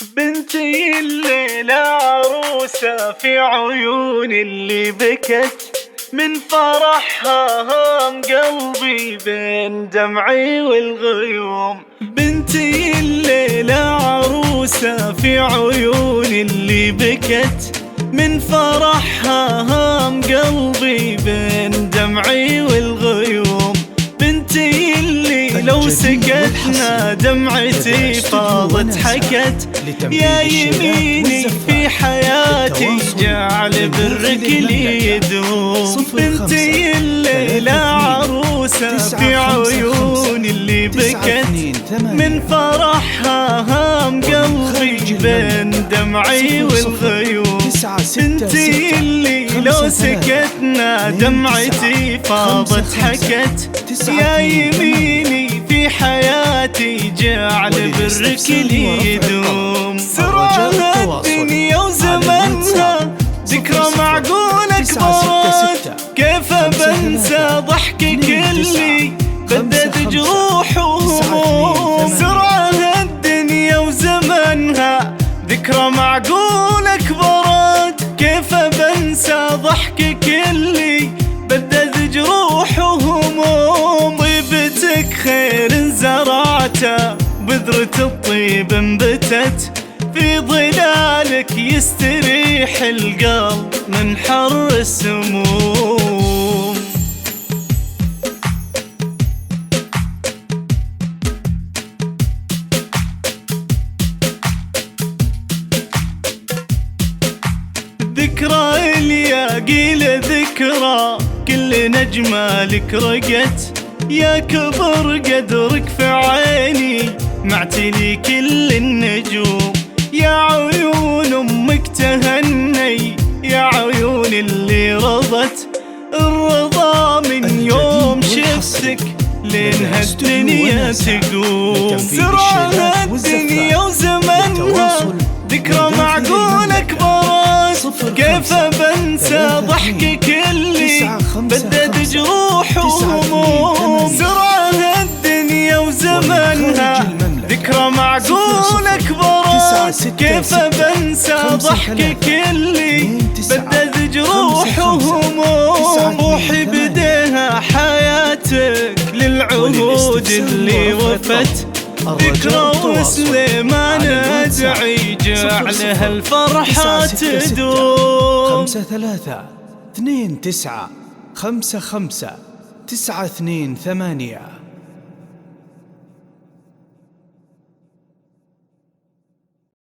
بنتي الليلة عروسة في عيون اللي بكت من فرحها هام قلبي بين دمعي والغيوم. بنتي الليلة عروسة في عيون اللي بكت من فرحها هام قلبي بين دمعي والغيوم. بنتي اللي لو سكتنا دمعتي فاضت حكت يا يميني في حياتي جعل برك لي يدوم. بنتي الليلة عروسة في عيون اللي بكت من فرحها هام قلبي بين دمعي والغيوم. بنتي اللي لو سكتنا دمعتي فاضت حكت يا يميني في حياتي جعل برك لي يدوم. سرعة الدنيا وزمنها ذكرى معقولة كبرت كيف بنسى ضحكك اللي بدد جروح وهموم. سرعة الدنيا وزمنها ذكرى معقولة كبرت كيف بنسى ضحكك اللي بدد جروح وهموم. طيبتك خير زرعته بذرة الطيب انبتت في ظلالك يستريح القلب من حر السموم. ذكرى الياقي ذكرى كل نجمة لك رقت يا كبر قدرك في عيني معتلي كل النجوم. يا عيون أمك تهني يا عيون اللي رضت الرضا من يوم شفتك لينها الدنيا تقوم. سرعة الدنيا وزمنها ذكرى معقولة كبرت كيف بنسى ضحكك اللي بدد جروح وهموم. سرعة الدنيا وزمنها ذكرى معقولة كبرت كيف بنسى ضحكك اللي بدد جروح وهموم. روحي بديها حياتك للعهود اللي وفت ذكرى وسليمان ادعي جعلها الفرحة تدوم. 5-3-2-9-5-5-9-2-8